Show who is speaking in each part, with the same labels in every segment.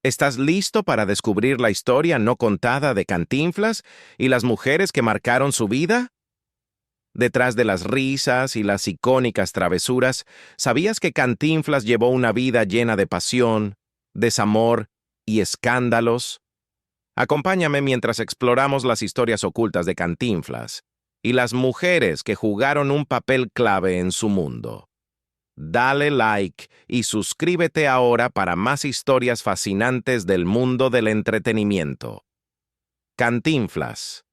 Speaker 1: ¿Estás listo para descubrir la historia no contada de Cantinflas y las mujeres que marcaron su vida? Detrás de las risas y las icónicas travesuras, ¿sabías que Cantinflas llevó una vida llena de pasión, desamor y escándalos? Acompáñame mientras exploramos las historias ocultas de Cantinflas y las mujeres que jugaron un papel clave en su mundo. Dale like y suscríbete ahora para más historias fascinantes del mundo del entretenimiento. Cantinflas,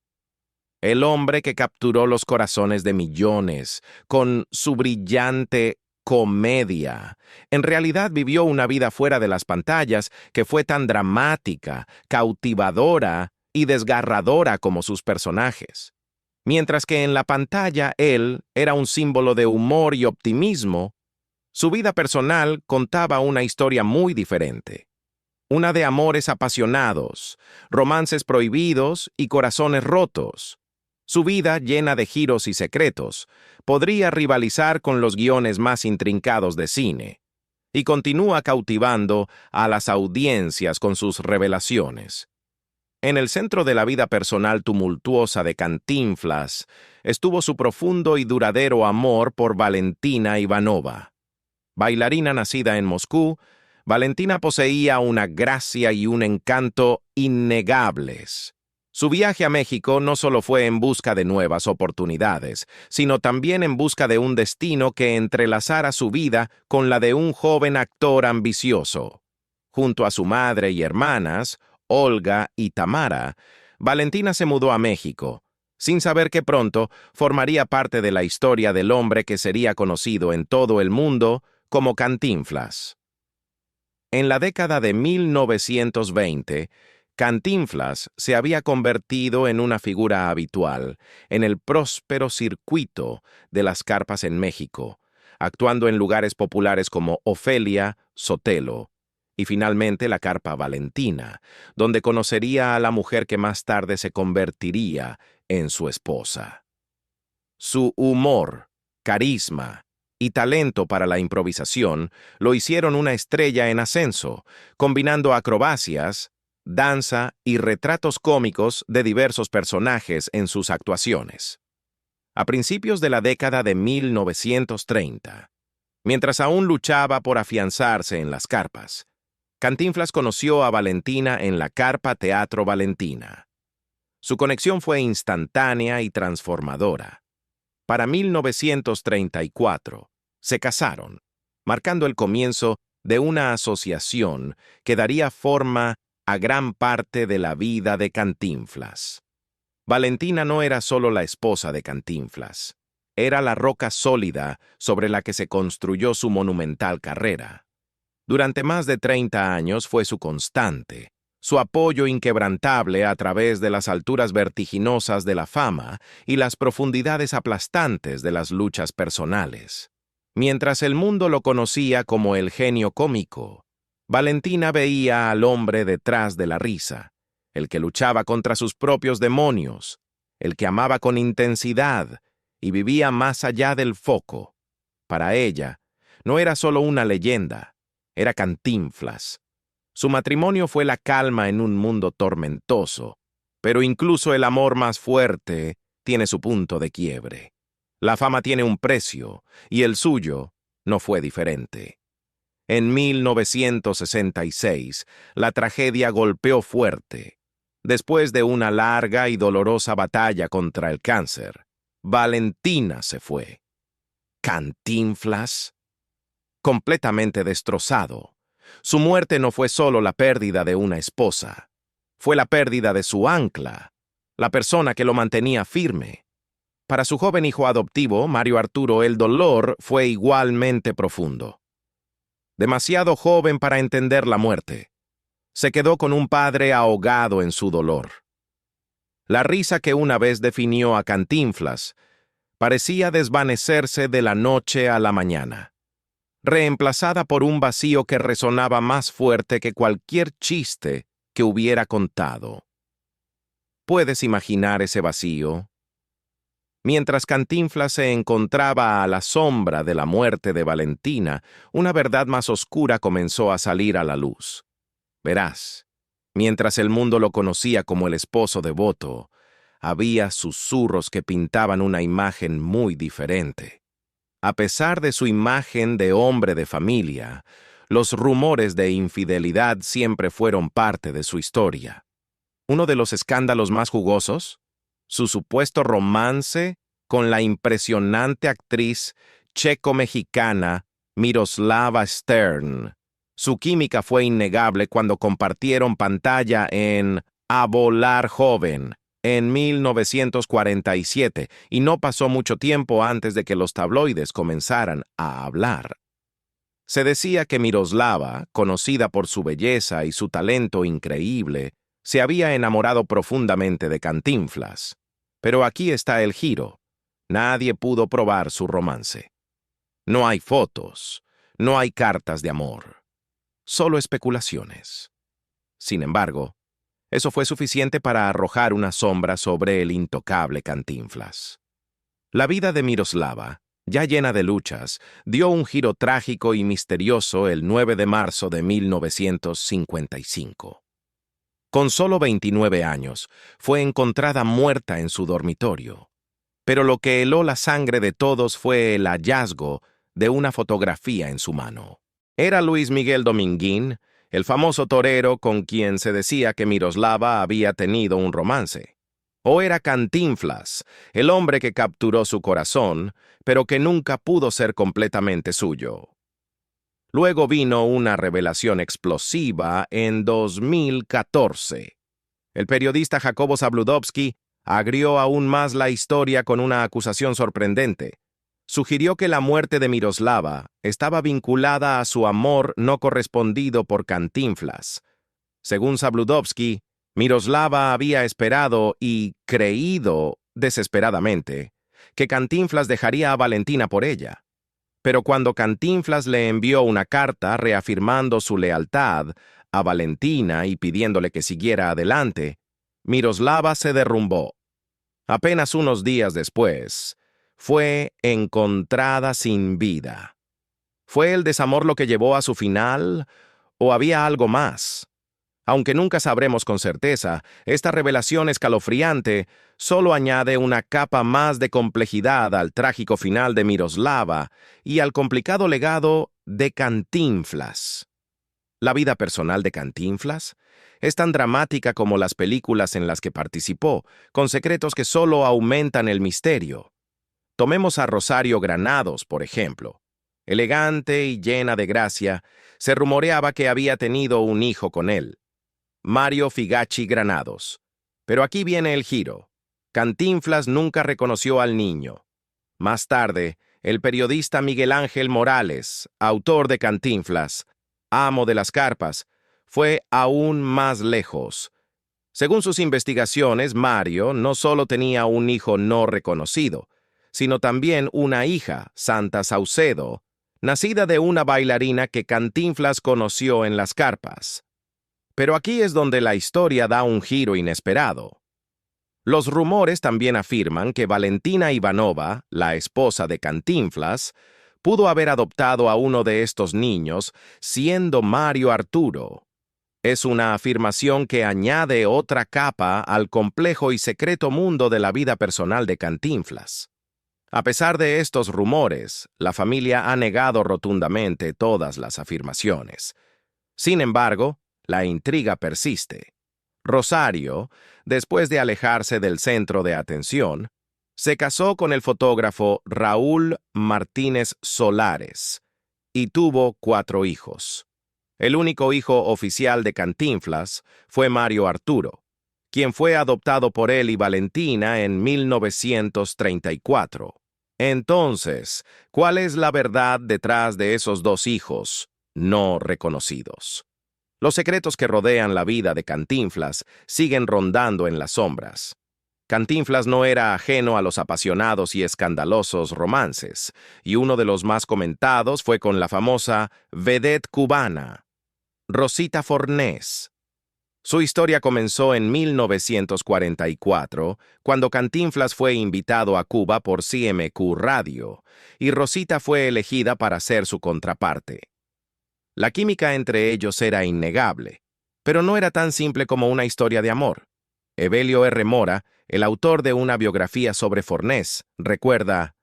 Speaker 1: el hombre que capturó los corazones de millones con su brillante comedia. En realidad vivió una vida fuera de las pantallas que fue tan dramática, cautivadora y desgarradora como sus personajes. Mientras que en la pantalla él era un símbolo de humor y optimismo, su vida personal contaba una historia muy diferente. Una de amores apasionados, romances prohibidos y corazones rotos. Su vida, llena de giros y secretos, podría rivalizar con los guiones más intrincados de cine, y continúa cautivando a las audiencias con sus revelaciones. En el centro de la vida personal tumultuosa de Cantinflas estuvo su profundo y duradero amor por Valentina Ivanova. Bailarina nacida en Moscú, Valentina poseía una gracia y un encanto innegables. Su viaje a México no solo fue en busca de nuevas oportunidades, sino también en busca de un destino que entrelazara su vida con la de un joven actor ambicioso. Junto a su madre y hermanas, Olga y Tamara, Valentina se mudó a México, sin saber que pronto formaría parte de la historia del hombre que sería conocido en todo el mundo como Cantinflas. En la década de 1920, Cantinflas se había convertido en una figura habitual en el próspero circuito de las carpas en México, actuando en lugares populares como Ofelia, Sotelo y finalmente la carpa Valentina, donde conocería a la mujer que más tarde se convertiría en su esposa. Su humor, carisma y talento para la improvisación lo hicieron una estrella en ascenso, combinando acrobacias, danza y retratos cómicos de diversos personajes en sus actuaciones. A principios de la década de 1930, mientras aún luchaba por afianzarse en las carpas, Cantinflas conoció a Valentina en la Carpa Teatro Valentina. Su conexión fue instantánea y transformadora. Para 1934, se casaron, marcando el comienzo de una asociación que daría forma a gran parte de la vida de Cantinflas. Valentina no era solo la esposa de Cantinflas, era la roca sólida sobre la que se construyó su monumental carrera. Durante más de 30 años fue su constante, su apoyo inquebrantable a través de las alturas vertiginosas de la fama y las profundidades aplastantes de las luchas personales. Mientras el mundo lo conocía como el genio cómico, Valentina veía al hombre detrás de la risa, el que luchaba contra sus propios demonios, el que amaba con intensidad y vivía más allá del foco. Para ella, no era solo una leyenda, era Cantinflas. Su matrimonio fue la calma en un mundo tormentoso, pero incluso el amor más fuerte tiene su punto de quiebre. La fama tiene un precio, y el suyo no fue diferente. En 1966, la tragedia golpeó fuerte. Después de una larga y dolorosa batalla contra el cáncer, Valentina se fue. Cantinflas, completamente destrozado. Su muerte no fue solo la pérdida de una esposa, fue la pérdida de su ancla, la persona que lo mantenía firme. Para su joven hijo adoptivo, Mario Arturo, el dolor fue igualmente profundo. Demasiado joven para entender la muerte, se quedó con un padre ahogado en su dolor. La risa que una vez definió a Cantinflas parecía desvanecerse de la noche a la mañana, reemplazada por un vacío que resonaba más fuerte que cualquier chiste que hubiera contado. ¿Puedes imaginar ese vacío? Mientras Cantinflas se encontraba a la sombra de la muerte de Valentina, una verdad más oscura comenzó a salir a la luz. Verás, mientras el mundo lo conocía como el esposo devoto, había susurros que pintaban una imagen muy diferente. A pesar de su imagen de hombre de familia, los rumores de infidelidad siempre fueron parte de su historia. Uno de los escándalos más jugosos, su supuesto romance con la impresionante actriz checo-mexicana Miroslava Stern. Su química fue innegable cuando compartieron pantalla en A Volar Joven en 1947, y no pasó mucho tiempo antes de que los tabloides comenzaran a hablar. Se decía que Miroslava, conocida por su belleza y su talento increíble, se había enamorado profundamente de Cantinflas. Pero aquí está el giro. Nadie pudo probar su romance. No hay fotos, no hay cartas de amor, solo especulaciones. Sin embargo, eso fue suficiente para arrojar una sombra sobre el intocable Cantinflas. La vida de Miroslava, ya llena de luchas, dio un giro trágico y misterioso el 9 de marzo de 1955. Con solo 29 años, fue encontrada muerta en su dormitorio. Pero lo que heló la sangre de todos fue el hallazgo de una fotografía en su mano. Era Luis Miguel Dominguín, el famoso torero con quien se decía que Miroslava había tenido un romance. O era Cantinflas, el hombre que capturó su corazón, pero que nunca pudo ser completamente suyo. Luego vino una revelación explosiva en 2014. El periodista Jacobo Zabludovsky agrió aún más la historia con una acusación sorprendente. Sugirió que la muerte de Miroslava estaba vinculada a su amor no correspondido por Cantinflas. Según Zabludovsky, Miroslava había esperado y creído desesperadamente que Cantinflas dejaría a Valentina por ella. Pero cuando Cantinflas le envió una carta reafirmando su lealtad a Valentina y pidiéndole que siguiera adelante, Miroslava se derrumbó. Apenas unos días después, fue encontrada sin vida. ¿Fue el desamor lo que llevó a su final o había algo más? Aunque nunca sabremos con certeza, esta revelación escalofriante solo añade una capa más de complejidad al trágico final de Miroslava y al complicado legado de Cantinflas. La vida personal de Cantinflas es tan dramática como las películas en las que participó, con secretos que solo aumentan el misterio. Tomemos a Rosario Granados, por ejemplo. Elegante y llena de gracia, se rumoreaba que había tenido un hijo con él, Mario Figacci Granados. Pero aquí viene el giro. Cantinflas nunca reconoció al niño. Más tarde, el periodista Miguel Ángel Morales, autor de Cantinflas, amo de las carpas, fue aún más lejos. Según sus investigaciones, Mario no solo tenía un hijo no reconocido, sino también una hija, Santa Saucedo, nacida de una bailarina que Cantinflas conoció en las carpas. Pero aquí es donde la historia da un giro inesperado. Los rumores también afirman que Valentina Ivanova, la esposa de Cantinflas, pudo haber adoptado a uno de estos niños, siendo Mario Arturo. Es una afirmación que añade otra capa al complejo y secreto mundo de la vida personal de Cantinflas. A pesar de estos rumores, la familia ha negado rotundamente todas las afirmaciones. Sin embargo, la intriga persiste. Rosario, después de alejarse del centro de atención, se casó con el fotógrafo Raúl Martínez Solares y tuvo 4 hijos. El único hijo oficial de Cantinflas fue Mario Arturo, quien fue adoptado por él y Valentina en 1934. Entonces, ¿cuál es la verdad detrás de esos 2 hijos no reconocidos? Los secretos que rodean la vida de Cantinflas siguen rondando en las sombras. Cantinflas no era ajeno a los apasionados y escandalosos romances, y uno de los más comentados fue con la famosa vedette cubana, Rosita Fornés. Su historia comenzó en 1944, cuando Cantinflas fue invitado a Cuba por CMQ Radio, y Rosita fue elegida para ser su contraparte. La química entre ellos era innegable. Pero no era tan simple como una historia de amor. Evelio R. Mora, el autor de una biografía sobre Fornés, recuerda: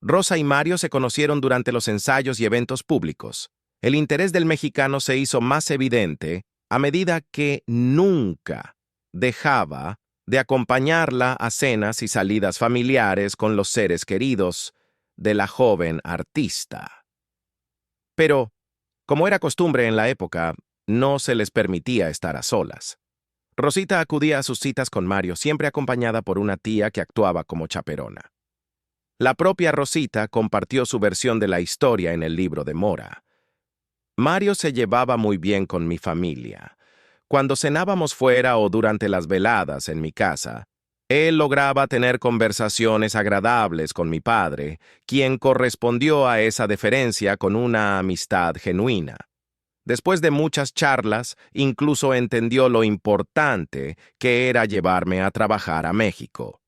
Speaker 1: Rosa y Mario se conocieron durante los ensayos y eventos públicos. El interés del mexicano se hizo más evidente a medida que nunca dejaba de acompañarla a cenas y salidas familiares con los seres queridos de la joven artista. Pero, como era costumbre en la época, no se les permitía estar a solas. Rosita acudía a sus citas con Mario, siempre acompañada por una tía que actuaba como chaperona. La propia Rosita compartió su versión de la historia en el libro de Mora. Mario se llevaba muy bien con mi familia. Cuando cenábamos fuera o durante las veladas en mi casa, él lograba tener conversaciones agradables con mi padre, quien correspondió a esa deferencia con una amistad genuina. Después de muchas charlas, incluso entendió lo importante que era llevarme a trabajar a México.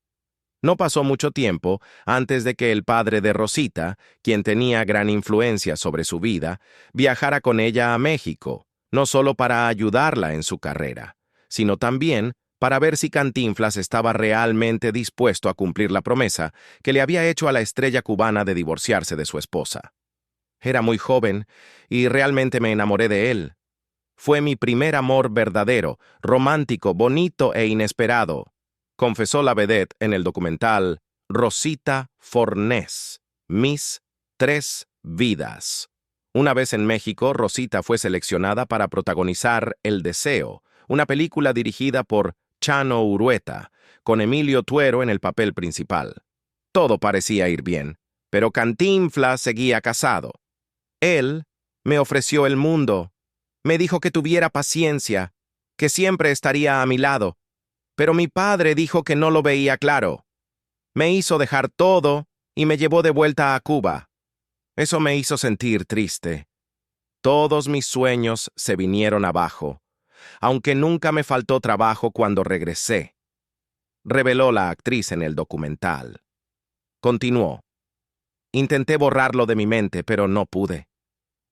Speaker 1: No pasó mucho tiempo antes de que el padre de Rosita, quien tenía gran influencia sobre su vida, viajara con ella a México, no solo para ayudarla en su carrera, sino también para ver si Cantinflas estaba realmente dispuesto a cumplir la promesa que le había hecho a la estrella cubana de divorciarse de su esposa. Era muy joven y realmente me enamoré de él. Fue mi primer amor verdadero, romántico, bonito e inesperado, confesó la vedette en el documental Rosita Fornés, Mis 3 vidas. Una vez en México, Rosita fue seleccionada para protagonizar El Deseo, una película dirigida por Chano Urueta, con Emilio Tuero en el papel principal. Todo parecía ir bien, pero Cantinflas seguía casado. Él me ofreció el mundo. Me dijo que tuviera paciencia, que siempre estaría a mi lado. Pero mi padre dijo que no lo veía claro. Me hizo dejar todo y me llevó de vuelta a Cuba. Eso me hizo sentir triste. Todos mis sueños se vinieron abajo, aunque nunca me faltó trabajo cuando regresé, reveló la actriz en el documental. Continuó: intenté borrarlo de mi mente, pero no pude.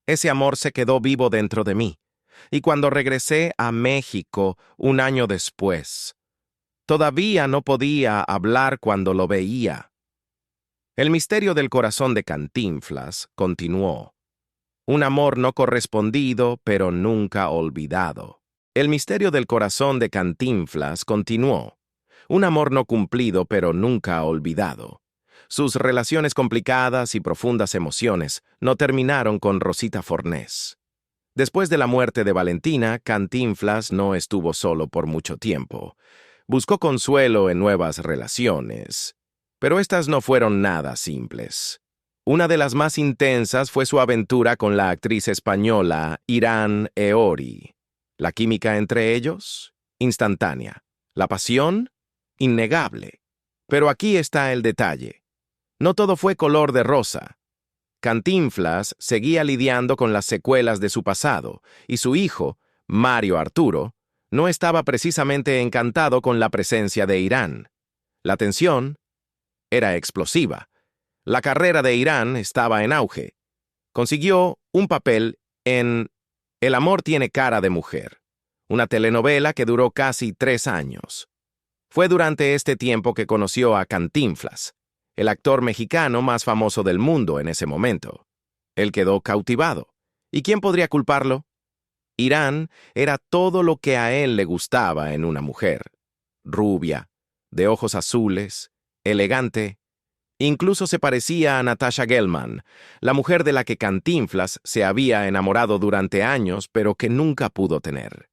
Speaker 1: Ese amor se quedó vivo dentro de mí, y cuando regresé a México un año después, todavía no podía hablar cuando lo veía. El misterio del corazón de Cantinflas continuó. Un amor no correspondido, pero nunca olvidado. El misterio del corazón de Cantinflas continuó. Un amor no cumplido, pero nunca olvidado. Sus relaciones complicadas y profundas emociones no terminaron con Rosita Fornés. Después de la muerte de Valentina, Cantinflas no estuvo solo por mucho tiempo. Buscó consuelo en nuevas relaciones, pero estas no fueron nada simples. Una de las más intensas fue su aventura con la actriz española Irán Eori. La química entre ellos, instantánea. La pasión, innegable. Pero aquí está el detalle. No todo fue color de rosa. Cantinflas seguía lidiando con las secuelas de su pasado, y su hijo, Mario Arturo, no estaba precisamente encantado con la presencia de Irán. La tensión era explosiva. La carrera de Irán estaba en auge. Consiguió un papel en El amor tiene cara de mujer, una telenovela que duró casi 3 años. Fue durante este tiempo que conoció a Cantinflas, el actor mexicano más famoso del mundo en ese momento. Él quedó cautivado. ¿Y quién podría culparlo? Irán era todo lo que a él le gustaba en una mujer. Rubia, de ojos azules, elegante. Incluso se parecía a Natasha Gelman, la mujer de la que Cantinflas se había enamorado durante años, pero que nunca pudo tener.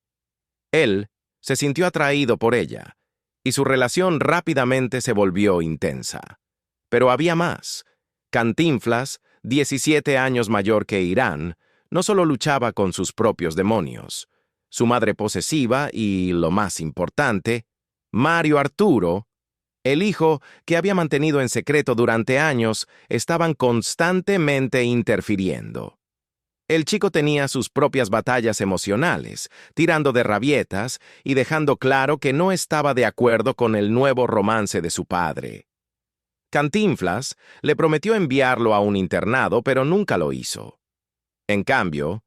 Speaker 1: Él se sintió atraído por ella, y su relación rápidamente se volvió intensa. Pero había más. Cantinflas, 17 años mayor que Irán, no solo luchaba con sus propios demonios. Su madre posesiva y, lo más importante, Mario Arturo, el hijo que había mantenido en secreto durante años, estaban constantemente interfiriendo. El chico tenía sus propias batallas emocionales, tirando de rabietas y dejando claro que no estaba de acuerdo con el nuevo romance de su padre. Cantinflas le prometió enviarlo a un internado, pero nunca lo hizo. En cambio,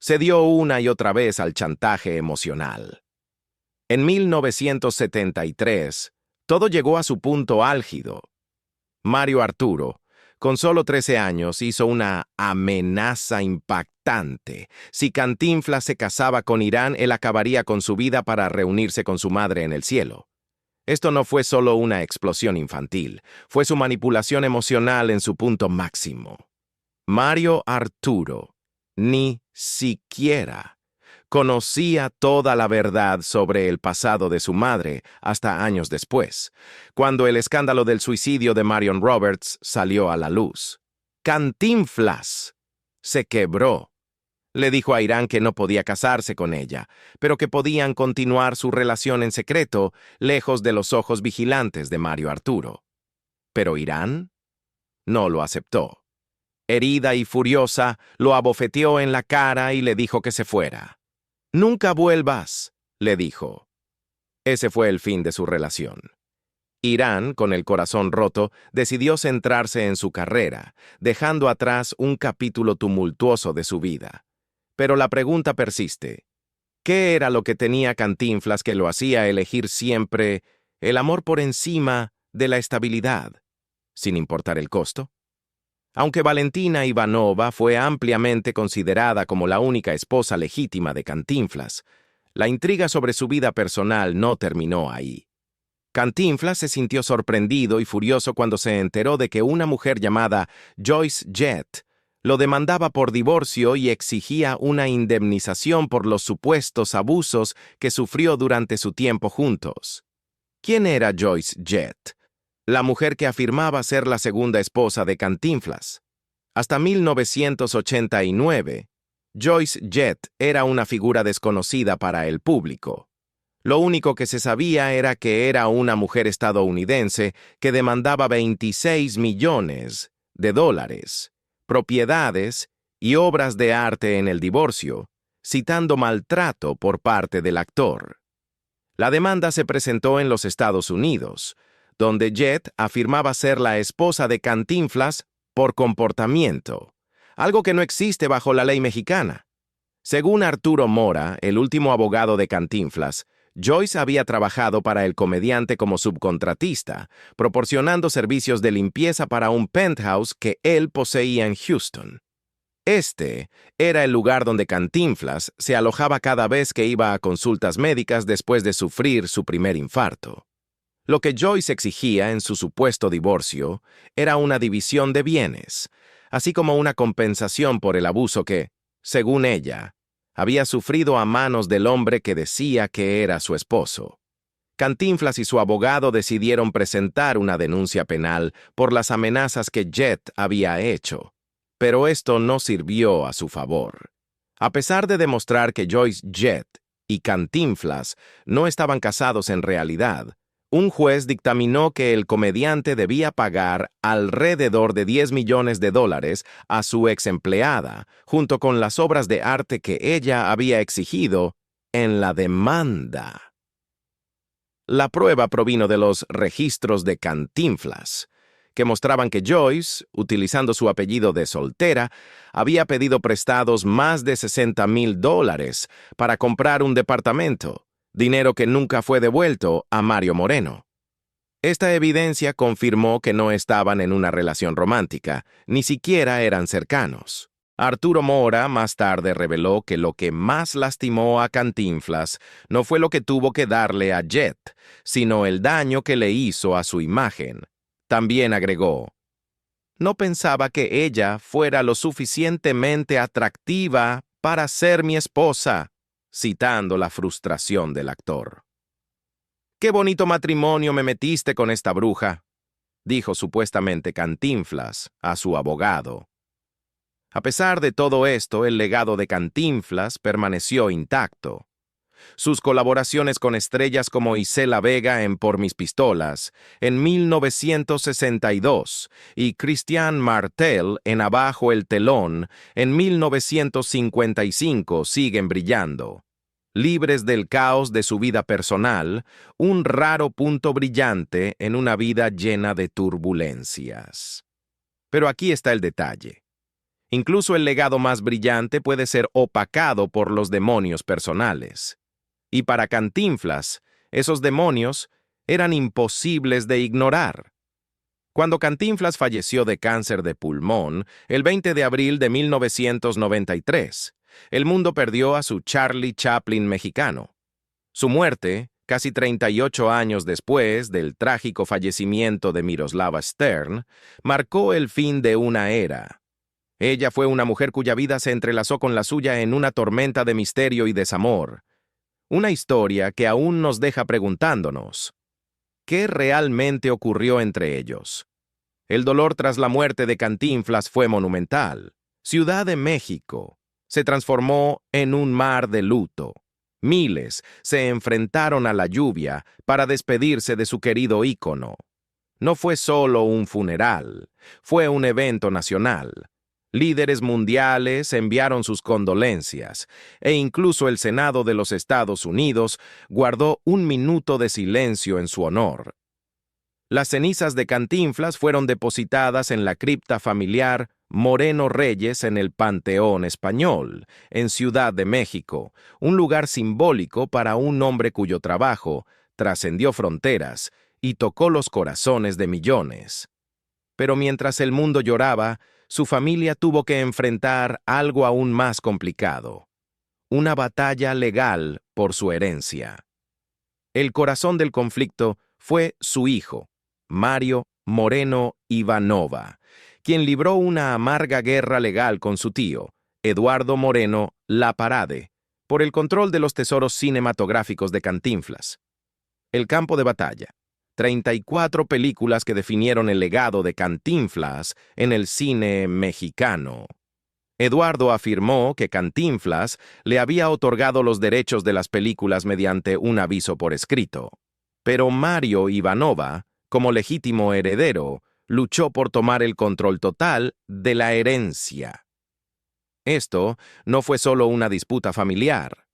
Speaker 1: Se dio una y otra vez al chantaje emocional. En 1973, todo llegó a su punto álgido. Mario Arturo, con solo 13 años, hizo una amenaza impactante. Si Cantinflas se casaba con Irán, él acabaría con su vida para reunirse con su madre en el cielo. Esto no fue solo una explosión infantil, fue su manipulación emocional en su punto máximo. Mario Arturo ni siquiera conocía toda la verdad sobre el pasado de su madre hasta años después, cuando el escándalo del suicidio de Marion Roberts salió a la luz. Cantinflas se quebró. Le dijo a Irán que no podía casarse con ella, pero que podían continuar su relación en secreto, lejos de los ojos vigilantes de Mario Arturo. Pero Irán no lo aceptó. Herida y furiosa, lo abofeteó en la cara y le dijo que se fuera. «Nunca vuelvas», le dijo. Ese fue el fin de su relación. Irán, con el corazón roto, decidió centrarse en su carrera, dejando atrás un capítulo tumultuoso de su vida. Pero la pregunta persiste. ¿Qué era lo que tenía Cantinflas que lo hacía elegir siempre el amor por encima de la estabilidad, sin importar el costo? Aunque Valentina Ivanova fue ampliamente considerada como la única esposa legítima de Cantinflas, la intriga sobre su vida personal no terminó ahí. Cantinflas se sintió sorprendido y furioso cuando se enteró de que una mujer llamada Joyce Jett lo demandaba por divorcio y exigía una indemnización por los supuestos abusos que sufrió durante su tiempo juntos. ¿Quién era Joyce Jett? La mujer que afirmaba ser la segunda esposa de Cantinflas. Hasta 1989, Joyce Jett era una figura desconocida para el público. Lo único que se sabía era que era una mujer estadounidense que demandaba $26 millones, propiedades y obras de arte en el divorcio, citando maltrato por parte del actor. La demanda se presentó en los Estados Unidos, donde Jett afirmaba ser la esposa de Cantinflas por comportamiento, algo que no existe bajo la ley mexicana. Según Arturo Mora, el último abogado de Cantinflas, Joyce había trabajado para el comediante como subcontratista, proporcionando servicios de limpieza para un penthouse que él poseía en Houston. Este era el lugar donde Cantinflas se alojaba cada vez que iba a consultas médicas después de sufrir su primer infarto. Lo que Joyce exigía en su supuesto divorcio era una división de bienes, así como una compensación por el abuso que, según ella, había sufrido a manos del hombre que decía que era su esposo. Cantinflas y su abogado decidieron presentar una denuncia penal por las amenazas que Jett había hecho, pero esto no sirvió a su favor. A pesar de demostrar que Joyce Jett y Cantinflas no estaban casados en realidad, un juez dictaminó que el comediante debía pagar alrededor de $10 millones a su ex empleada, junto con las obras de arte que ella había exigido en la demanda. La prueba provino de los registros de Cantinflas, que mostraban que Joyce, utilizando su apellido de soltera, había pedido prestados más de $60,000 para comprar un departamento, dinero que nunca fue devuelto a Mario Moreno. Esta evidencia confirmó que no estaban en una relación romántica, ni siquiera eran cercanos. Arturo Mora más tarde reveló que lo que más lastimó a Cantinflas no fue lo que tuvo que darle a Jett, sino el daño que le hizo a su imagen. También agregó: «No pensaba que ella fuera lo suficientemente atractiva para ser mi esposa», citando la frustración del actor. «Qué bonito matrimonio me metiste con esta bruja», dijo supuestamente Cantinflas a su abogado. A pesar de todo esto, el legado de Cantinflas permaneció intacto. Sus colaboraciones con estrellas como Isela Vega en Por mis pistolas, en 1962, y Christian Martel en Abajo el telón, en 1955, siguen brillando. Libres del caos de su vida personal, un raro punto brillante en una vida llena de turbulencias. Pero aquí está el detalle. Incluso el legado más brillante puede ser opacado por los demonios personales. Y para Cantinflas, esos demonios eran imposibles de ignorar. Cuando Cantinflas falleció de cáncer de pulmón, el 20 de abril de 1993, el mundo perdió a su Charlie Chaplin mexicano. Su muerte, casi 38 años después del trágico fallecimiento de Miroslava Stern, marcó el fin de una era. Ella fue una mujer cuya vida se entrelazó con la suya en una tormenta de misterio y desamor. Una historia que aún nos deja preguntándonos, ¿qué realmente ocurrió entre ellos? El dolor tras la muerte de Cantinflas fue monumental. Ciudad de México se transformó en un mar de luto. Miles se enfrentaron a la lluvia para despedirse de su querido ícono. No fue solo un funeral, fue un evento nacional. Líderes mundiales enviaron sus condolencias, e incluso el Senado de los Estados Unidos guardó un minuto de silencio en su honor. Las cenizas de Cantinflas fueron depositadas en la cripta familiar Moreno Reyes en el Panteón Español, en Ciudad de México, un lugar simbólico para un hombre cuyo trabajo trascendió fronteras y tocó los corazones de millones. Pero mientras el mundo lloraba, su familia tuvo que enfrentar algo aún más complicado: una batalla legal por su herencia. El corazón del conflicto fue su hijo, Mario Moreno Ivanova, quien libró una amarga guerra legal con su tío, Eduardo Moreno Laparade, por el control de los tesoros cinematográficos de Cantinflas. El campo de batalla: 34 películas que definieron el legado de Cantinflas en el cine mexicano. Eduardo afirmó que Cantinflas le había otorgado los derechos de las películas mediante un aviso por escrito. Pero Mario Ivanova, como legítimo heredero, luchó por tomar el control total de la herencia. Esto no fue solo una disputa familiar.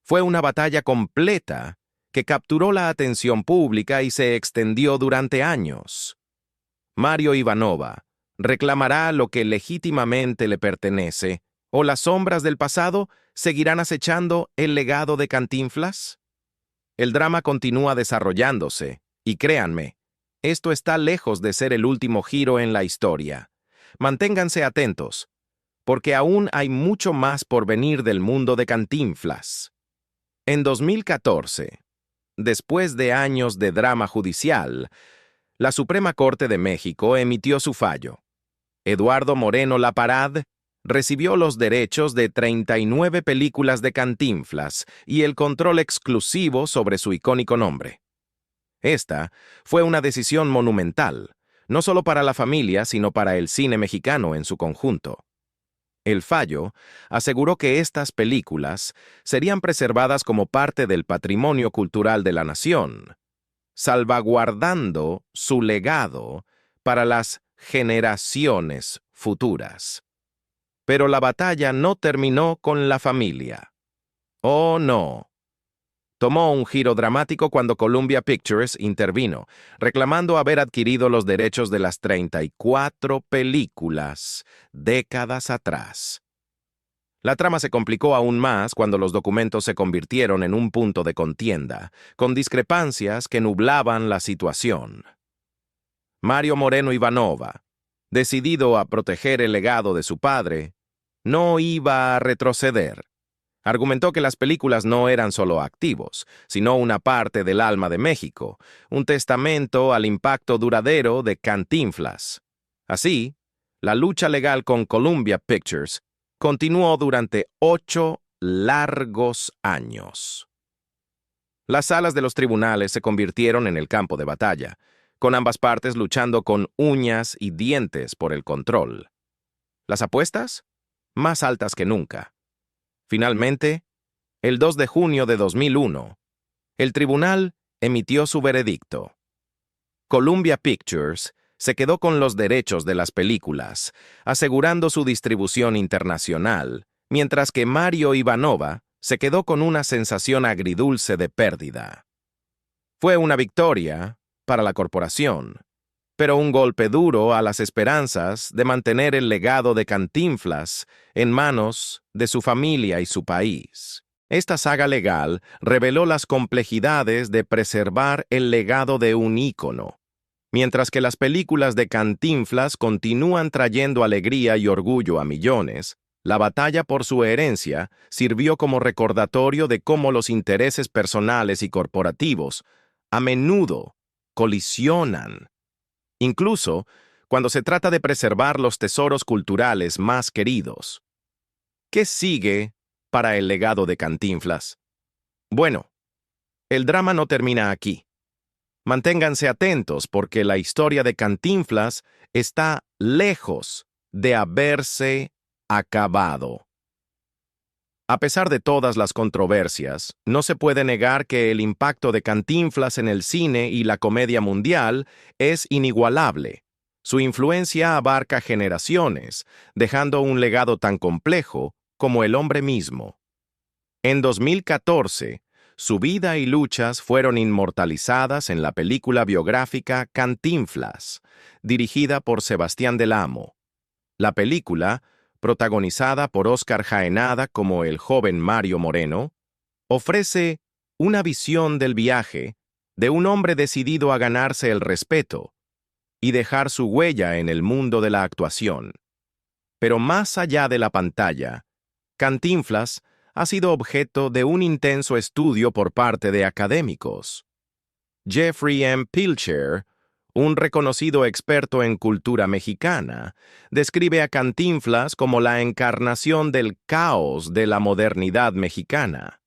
Speaker 1: Fue una batalla completa que capturó la atención pública y se extendió durante años. Mario Ivanova reclamará lo que legítimamente le pertenece, o las sombras del pasado seguirán acechando el legado de Cantinflas. El drama continúa desarrollándose, y créanme, esto está lejos de ser el último giro en la historia. Manténganse atentos, porque aún hay mucho más por venir del mundo de Cantinflas. En 2014, después de años de drama judicial, la Suprema Corte de México emitió su fallo. Eduardo Moreno Laparade recibió los derechos de 39 películas de Cantinflas y el control exclusivo sobre su icónico nombre. Esta fue una decisión monumental, no solo para la familia, sino para el cine mexicano en su conjunto. El fallo aseguró que estas películas serían preservadas como parte del patrimonio cultural de la nación, salvaguardando su legado para las generaciones futuras. Pero la batalla no terminó con la familia. ¡Oh, no! Tomó un giro dramático cuando Columbia Pictures intervino, reclamando haber adquirido los derechos de las 34 películas décadas atrás. La trama se complicó aún más cuando los documentos se convirtieron en un punto de contienda, con discrepancias que nublaban la situación. Mario Moreno Ivanova, decidido a proteger el legado de su padre, no iba a retroceder. Argumentó que las películas no eran solo activos, sino una parte del alma de México, un testamento al impacto duradero de Cantinflas. Así, la lucha legal con Columbia Pictures continuó durante 8 largos años. Las salas de los tribunales se convirtieron en el campo de batalla, con ambas partes luchando con uñas y dientes por el control. Las apuestas, más altas que nunca. Finalmente, el 2 de junio de 2001, el tribunal emitió su veredicto. Columbia Pictures se quedó con los derechos de las películas, asegurando su distribución internacional, mientras que Mario Ivanova se quedó con una sensación agridulce de pérdida. Fue una victoria para la corporación, pero un golpe duro a las esperanzas de mantener el legado de Cantinflas en manos de su familia y su país. Esta saga legal reveló las complejidades de preservar el legado de un ícono. Mientras que las películas de Cantinflas continúan trayendo alegría y orgullo a millones, la batalla por su herencia sirvió como recordatorio de cómo los intereses personales y corporativos a menudo colisionan. Incluso cuando se trata de preservar los tesoros culturales más queridos. ¿Qué sigue para el legado de Cantinflas? Bueno, el drama no termina aquí. Manténganse atentos porque la historia de Cantinflas está lejos de haberse acabado. A pesar de todas las controversias, no se puede negar que el impacto de Cantinflas en el cine y la comedia mundial es inigualable. Su influencia abarca generaciones, dejando un legado tan complejo como el hombre mismo. En 2014, su vida y luchas fueron inmortalizadas en la película biográfica Cantinflas, dirigida por Sebastián Del Amo. La película, protagonizada por Óscar Jaenada como el joven Mario Moreno, ofrece una visión del viaje de un hombre decidido a ganarse el respeto y dejar su huella en el mundo de la actuación. Pero más allá de la pantalla, Cantinflas ha sido objeto de un intenso estudio por parte de académicos. Jeffrey M. Pilcher, un reconocido experto en cultura mexicana, describe a Cantinflas como la encarnación del caos de la modernidad mexicana.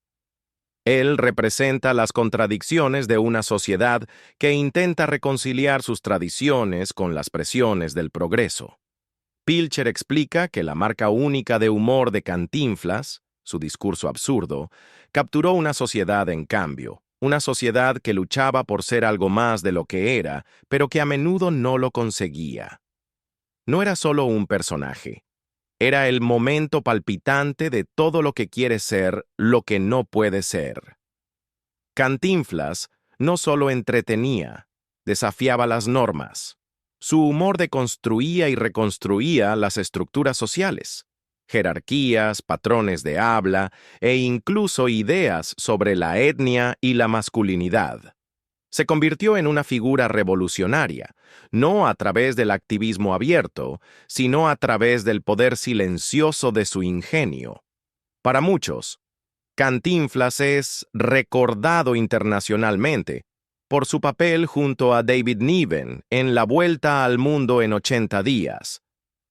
Speaker 1: Él representa las contradicciones de una sociedad que intenta reconciliar sus tradiciones con las presiones del progreso. Pilcher explica que la marca única de humor de Cantinflas, su discurso absurdo, capturó una sociedad en cambio, una sociedad que luchaba por ser algo más de lo que era, pero que a menudo no lo conseguía. No era solo un personaje, era el momento palpitante de todo lo que quiere ser, lo que no puede ser. Cantinflas no solo entretenía, desafiaba las normas. Su humor deconstruía y reconstruía las estructuras sociales, jerarquías, patrones de habla e incluso ideas sobre la etnia y la masculinidad. Se convirtió en una figura revolucionaria, no a través del activismo abierto, sino a través del poder silencioso de su ingenio. Para muchos, Cantinflas es recordado internacionalmente por su papel junto a David Niven en La Vuelta al Mundo en 80 días.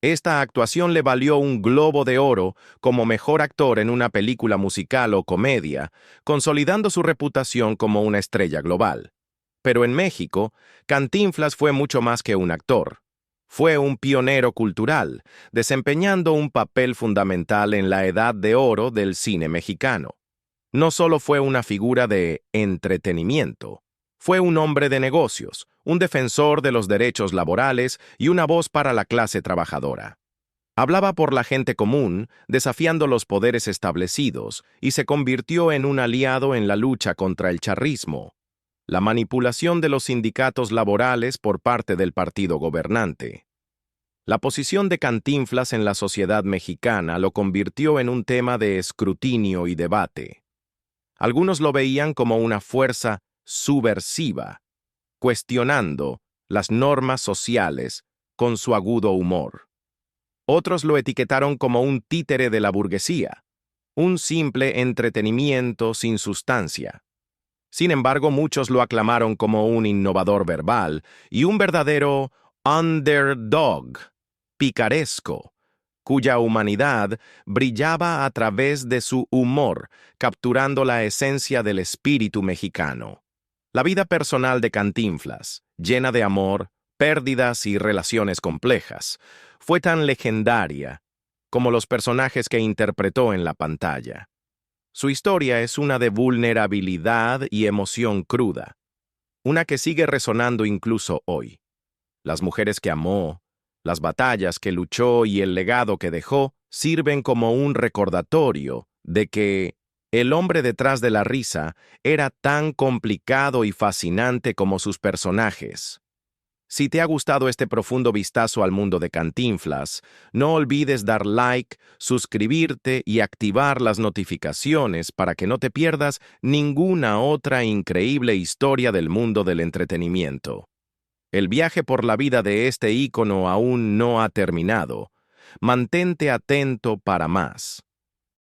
Speaker 1: Esta actuación le valió un Globo de Oro como mejor actor en una película musical o comedia, consolidando su reputación como una estrella global. Pero en México, Cantinflas fue mucho más que un actor. Fue un pionero cultural, desempeñando un papel fundamental en la edad de oro del cine mexicano. No solo fue una figura de entretenimiento, fue un hombre de negocios, un defensor de los derechos laborales y una voz para la clase trabajadora. Hablaba por la gente común, desafiando los poderes establecidos, y se convirtió en un aliado en la lucha contra el charrismo, la manipulación de los sindicatos laborales por parte del partido gobernante. La posición de Cantinflas en la sociedad mexicana lo convirtió en un tema de escrutinio y debate. Algunos lo veían como una fuerza subversiva, cuestionando las normas sociales con su agudo humor. Otros lo etiquetaron como un títere de la burguesía, un simple entretenimiento sin sustancia. Sin embargo, muchos lo aclamaron como un innovador verbal y un verdadero underdog, picaresco, cuya humanidad brillaba a través de su humor, capturando la esencia del espíritu mexicano. La vida personal de Cantinflas, llena de amor, pérdidas y relaciones complejas, fue tan legendaria como los personajes que interpretó en la pantalla. Su historia es una de vulnerabilidad y emoción cruda, una que sigue resonando incluso hoy. Las mujeres que amó, las batallas que luchó y el legado que dejó sirven como un recordatorio de que el hombre detrás de la risa era tan complicado y fascinante como sus personajes. Si te ha gustado este profundo vistazo al mundo de Cantinflas, no olvides dar like, suscribirte y activar las notificaciones para que no te pierdas ninguna otra increíble historia del mundo del entretenimiento. El viaje por la vida de este ícono aún no ha terminado. Mantente atento para más.